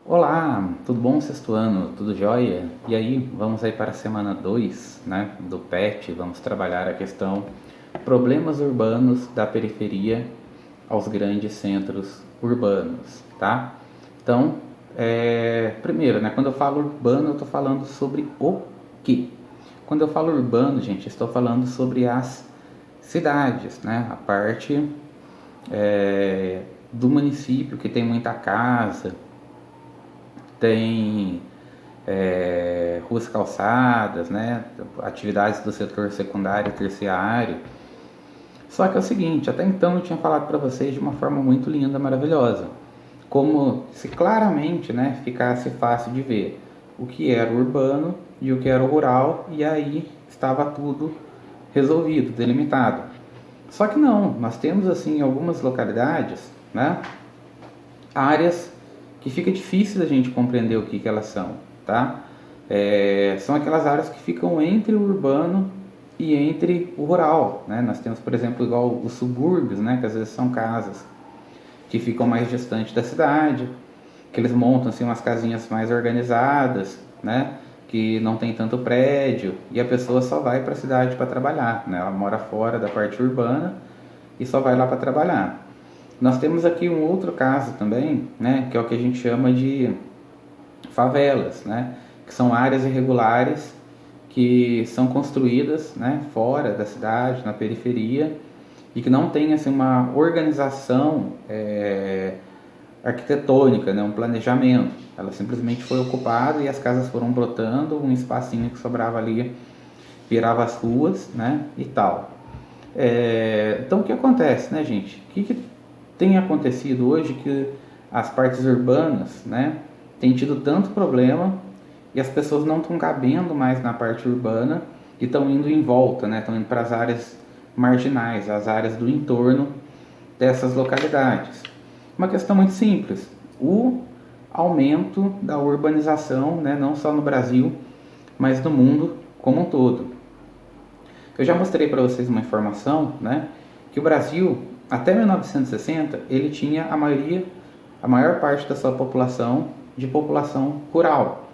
Olá, tudo bom sexto ano? Tudo jóia? E aí, vamos aí para a semana 2, né, do PET, vamos trabalhar a questão problemas urbanos da periferia aos grandes centros urbanos, tá? Então, primeiro, né, quando eu falo urbano, eu estou falando sobre o quê? Quando eu falo urbano, gente, estou falando sobre as cidades, né, a parte do município que tem muita casa, tem ruas calçadas, né, atividades do setor secundário e terciário. Só que é o seguinte, até então eu tinha falado para vocês de uma forma muito linda, maravilhosa, como se claramente, né, ficasse fácil de ver o que era o urbano e o que era o rural, e aí estava tudo resolvido, delimitado. Só que não, nós temos assim algumas localidades, né, áreas que fica difícil da gente compreender o que elas são, tá? São aquelas áreas que ficam entre o urbano e entre o rural, né? Nós temos, por exemplo, igual os subúrbios, né? Que às vezes são casas que ficam mais distantes da cidade, que eles montam assim umas casinhas mais organizadas, né? Que não tem tanto prédio e a pessoa só vai para a cidade para trabalhar, né? Ela mora fora da parte urbana e só vai lá para trabalhar. Nós temos aqui um outro caso também, né, que é o que a gente chama de favelas, né, que são áreas irregulares que são construídas, né, fora da cidade, na periferia, e que não tem assim uma organização arquitetônica, né, um planejamento. Ela simplesmente foi ocupada e as casas foram brotando, um espacinho que sobrava ali virava as ruas, né, e tal. Então o que acontece, né, gente? O que tem acontecido hoje que as partes urbanas, né, têm tido tanto problema e as pessoas não estão cabendo mais na parte urbana e estão indo em volta, né, estão indo para as áreas marginais, as áreas do entorno dessas localidades. Uma questão muito simples: o aumento da urbanização, né, não só no Brasil, mas no mundo como um todo. Eu já mostrei para vocês uma informação, né, que o Brasil, até 1960, ele tinha a maior parte da sua população de população rural.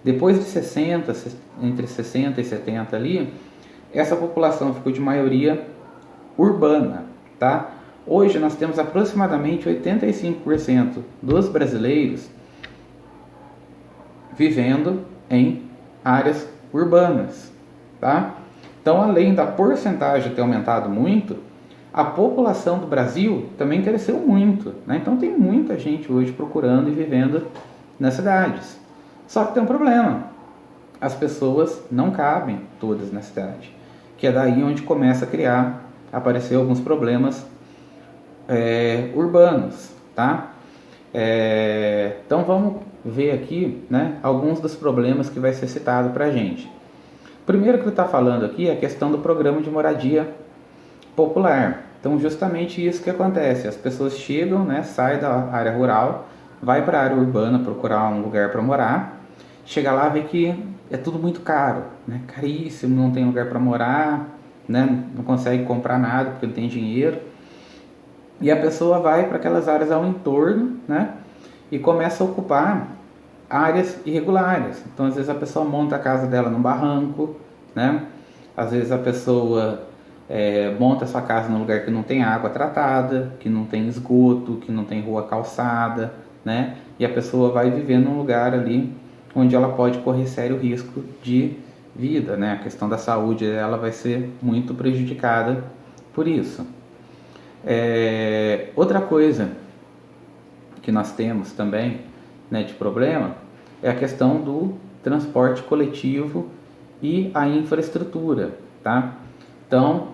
Depois de 60, entre 60 e 70 ali, essa população ficou de maioria urbana, tá? Hoje nós temos aproximadamente 85% dos brasileiros vivendo em áreas urbanas, tá? Então, além da porcentagem ter aumentado muito, a população do Brasil também cresceu muito, né? Então tem muita gente hoje procurando e vivendo nas cidades. Só que tem um problema: as pessoas não cabem todas na cidade, que é daí onde começa a aparecer alguns problemas urbanos, tá? Então vamos ver aqui, né, alguns dos problemas que vai ser citado para a gente. Primeiro que ele está falando aqui é a questão do programa de moradia popular. Então, justamente isso que acontece: as pessoas chegam, né, saem da área rural, vai para a área urbana procurar um lugar para morar, chega lá vê que é tudo muito caro, né, caríssimo, não tem lugar para morar, né, não consegue comprar nada porque não tem dinheiro. E a pessoa vai para aquelas áreas ao entorno, né, e começa a ocupar áreas irregulares. Então, às vezes a pessoa monta a casa dela num barranco, né? Às vezes a pessoa monta a sua casa num lugar que não tem água tratada, que não tem esgoto, que não tem rua calçada, né? E a pessoa vai viver num lugar ali onde ela pode correr sério risco de vida, né? A questão da saúde dela vai ser muito prejudicada por isso. Outra coisa que nós temos também, né, de problema é a questão do transporte coletivo e a infraestrutura, tá? Então,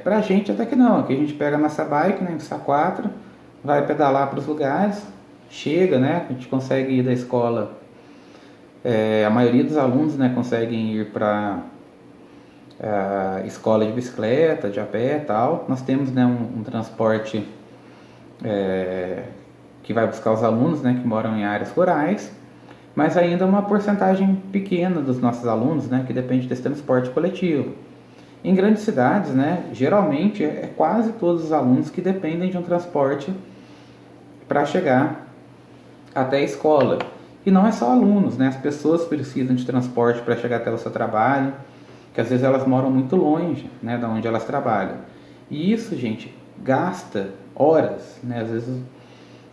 pra gente até que não, aqui a gente pega a nossa bike, né, nossa 4, vai pedalar para os lugares, chega, né, a gente consegue ir da escola, a maioria dos alunos, né, conseguem ir para escola de bicicleta, de a pé e tal. Nós temos, né, um transporte que vai buscar os alunos, né, que moram em áreas rurais, mas ainda uma porcentagem pequena dos nossos alunos, né, que depende desse transporte coletivo. Em grandes cidades, né, geralmente é quase todos os alunos que dependem de um transporte para chegar até a escola. E não é só alunos, né? As pessoas precisam de transporte para chegar até o seu trabalho, que às vezes elas moram muito longe, né, da onde elas trabalham. E isso, gente, gasta horas, né?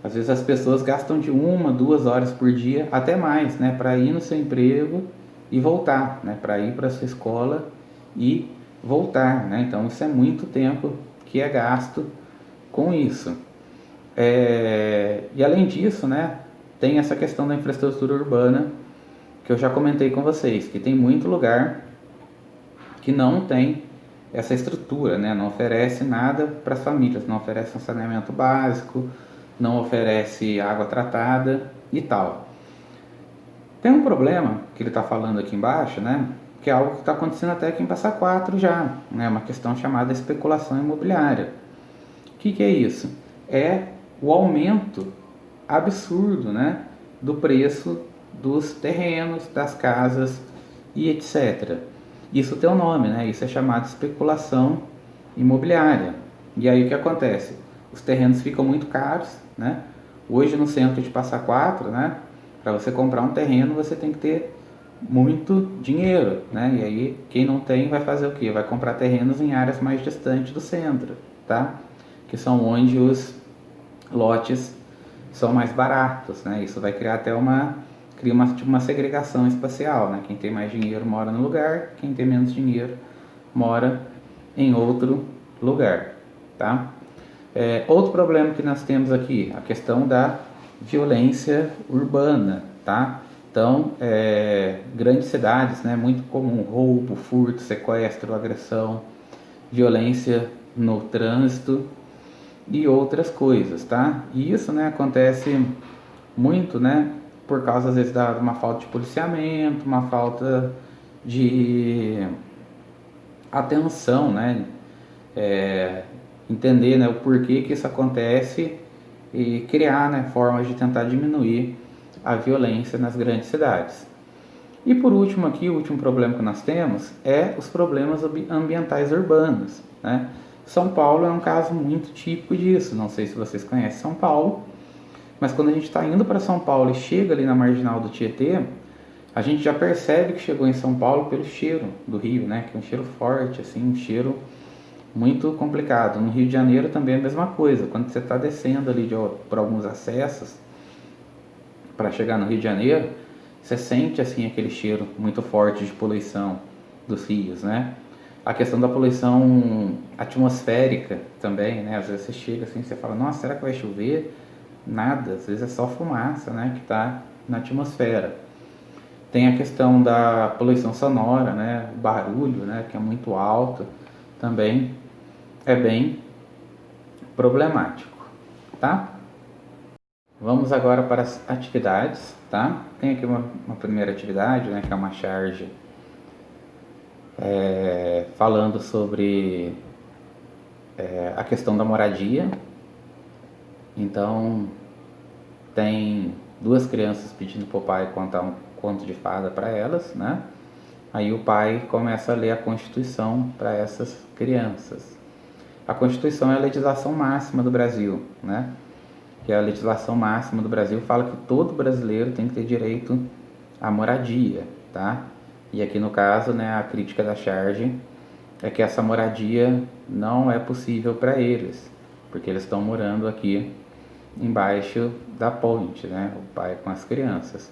Às vezes as pessoas gastam de 1, 2 horas por dia, até mais, né, para ir no seu emprego e voltar, né, para ir para a sua escola e voltar, né? Então isso é muito tempo que é gasto com isso. E além disso, né, tem essa questão da infraestrutura urbana que eu já comentei com vocês, que tem muito lugar que não tem essa estrutura, né, não oferece nada para as famílias, não oferece um saneamento básico, não oferece água tratada e tal. Tem um problema que ele está falando aqui embaixo, né, que é algo que está acontecendo até aqui em Passa Quatro já, né, uma questão chamada especulação imobiliária. O que é isso? É o aumento absurdo, né, do preço dos terrenos, das casas e etc. Isso tem um nome, né? Isso é chamado de especulação imobiliária. E aí o que acontece? Os terrenos ficam muito caros, né? Hoje no centro de Passa Quatro, né, para você comprar um terreno você tem que ter muito dinheiro, né? E aí quem não tem vai fazer o quê? Vai comprar terrenos em áreas mais distantes do centro, tá? Que são onde os lotes são mais baratos, né? Isso vai criar até tipo uma segregação espacial, né? Quem tem mais dinheiro mora no lugar, quem tem menos dinheiro mora em outro lugar, tá? Outro problema que nós temos aqui, a questão da violência urbana, tá? Então, grandes cidades, né? Muito comum roubo, furto, sequestro, agressão, violência no trânsito e outras coisas, tá? E isso, né, acontece muito, né, por causa às vezes de uma falta de policiamento, uma falta de atenção, né, entender, né, o porquê que isso acontece e criar, né, formas de tentar diminuir a violência nas grandes cidades. E por último aqui, o último problema que nós temos é os problemas ambientais urbanos, né? São Paulo é um caso muito típico disso. Não sei se vocês conhecem São Paulo, mas quando a gente está indo para São Paulo e chega ali na marginal do Tietê, a gente já percebe que chegou em São Paulo pelo cheiro do rio, né? Que é um cheiro forte, assim, um cheiro muito complicado. No Rio de Janeiro também é a mesma coisa. Quando você está descendo ali por alguns acessos para chegar no Rio de Janeiro, você sente assim aquele cheiro muito forte de poluição dos rios, né? A questão da poluição atmosférica também, né? Às vezes você chega assim, você fala, nossa, será que vai chover? Nada, às vezes é só fumaça, né, que está na atmosfera. Tem a questão da poluição sonora, né, o barulho, né, que é muito alto, também é bem problemático, tá? Vamos agora para as atividades, tá? Tem aqui uma primeira atividade, né, que é uma charge falando sobre a questão da moradia. Então, tem duas crianças pedindo para o pai contar um conto de fada para elas, né? Aí o pai começa a ler a Constituição para essas crianças. A Constituição é a legislação máxima do Brasil, né? Que é a legislação máxima do Brasil fala que todo brasileiro tem que ter direito à moradia, tá? E aqui no caso, né, a crítica da charge é que essa moradia não é possível para eles, porque eles estão morando aqui embaixo da ponte, né, o pai com as crianças.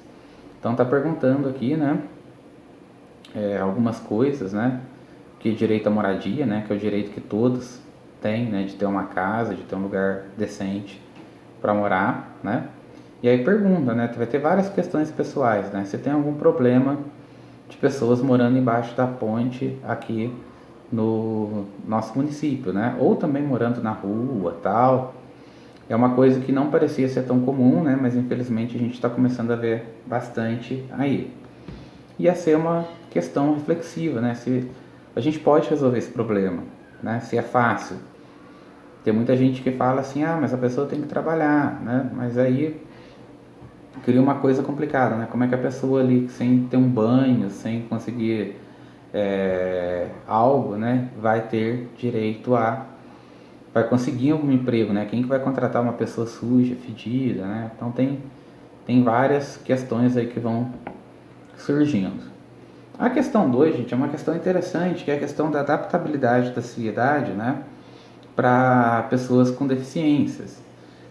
Então tá perguntando aqui, né, algumas coisas, né, que direito à moradia, né, que é o direito que todos têm, né, de ter uma casa, de ter um lugar decente para morar, né? E aí pergunta, né, vai ter várias questões pessoais, né? Se tem algum problema de pessoas morando embaixo da ponte aqui no nosso município, né? Ou também morando na rua, tal. É uma coisa que não parecia ser tão comum, né? Mas infelizmente a gente está começando a ver bastante aí. Ia ser uma questão reflexiva, né? Se a gente pode resolver esse problema, né? Se é fácil. Tem muita gente que fala assim, ah, mas a pessoa tem que trabalhar, né? Mas aí cria uma coisa complicada, né? Como é que a pessoa ali, sem ter um banho, sem conseguir algo, né? Vai ter direito vai conseguir um emprego, né? Quem que vai contratar uma pessoa suja, fedida, né? Então tem tem várias questões aí que vão surgindo. A questão 2, gente, é uma questão interessante, que é a questão da adaptabilidade da cidade, né, para pessoas com deficiências.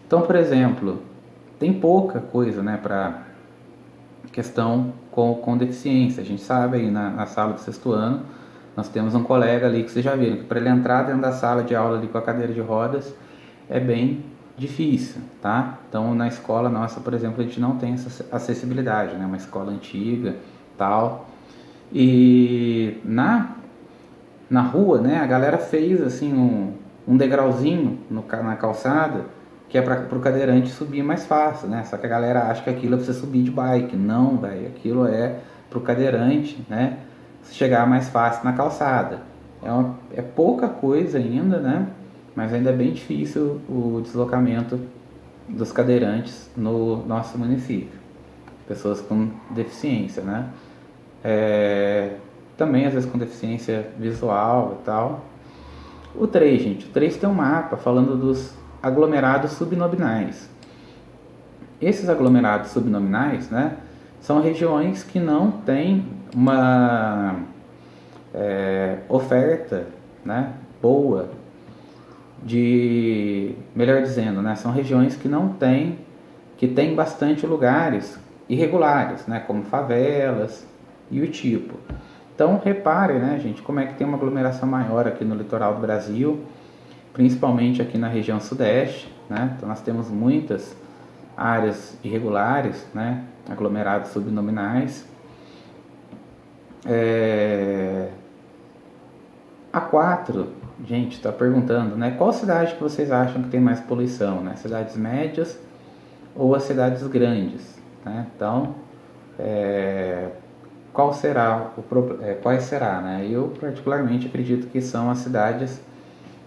Então, por exemplo, tem pouca coisa, né, para questão com deficiência. A gente sabe aí na sala do sexto ano, nós temos um colega ali que vocês já viram, que para ele entrar dentro da sala de aula ali com a cadeira de rodas é bem difícil, tá? Então na escola nossa, por exemplo, a gente não tem essa acessibilidade, né? Uma escola antiga, tal. E na rua, né, a galera fez assim um degrauzinho na calçada que é para o cadeirante subir mais fácil, né? Só que a galera acha que aquilo é para você subir de bike. Não, velho, aquilo é para o cadeirante, né, chegar mais fácil na calçada. É pouca coisa ainda, né? Mas ainda é bem difícil o deslocamento dos cadeirantes no nosso município. Pessoas com deficiência, né? Também às vezes com deficiência visual e tal. O 3, gente, o 3 tem um mapa falando dos aglomerados subnominais. Esses aglomerados subnominais, né, são regiões que não têm uma oferta, né, boa melhor dizendo, né, são regiões que não têm, que tem bastante lugares irregulares, né, como favelas e o tipo. Então, repare, né, gente, como é que tem uma aglomeração maior aqui no litoral do Brasil, principalmente aqui na região sudeste, né? Então, nós temos muitas áreas irregulares, né, aglomerados subnominais. A 4, gente, está perguntando, né, qual cidade que vocês acham que tem mais poluição, né? Cidades médias ou as cidades grandes, né? Então, quais será, né? Eu particularmente acredito que são as cidades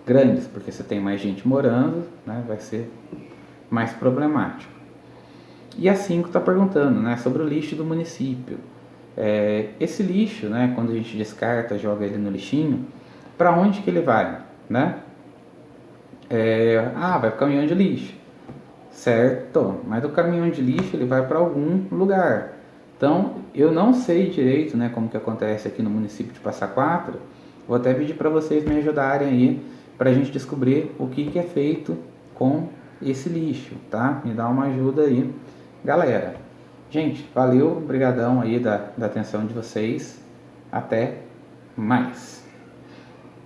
grandes, porque você tem mais gente morando, né? Vai ser mais problemático. E a 5 está perguntando, né, sobre o lixo do município. Esse lixo, né, quando a gente descarta, joga ele no lixinho, para onde que ele vai, né? Vai para o caminhão de lixo, certo? Mas o caminhão de lixo ele vai para algum lugar. Então, eu não sei direito, né, como que acontece aqui no município de Passa Quatro. Vou até pedir para vocês me ajudarem aí para a gente descobrir o que é feito com esse lixo, tá? Me dá uma ajuda aí, galera. Gente, valeu, obrigadão aí da atenção de vocês. Até mais.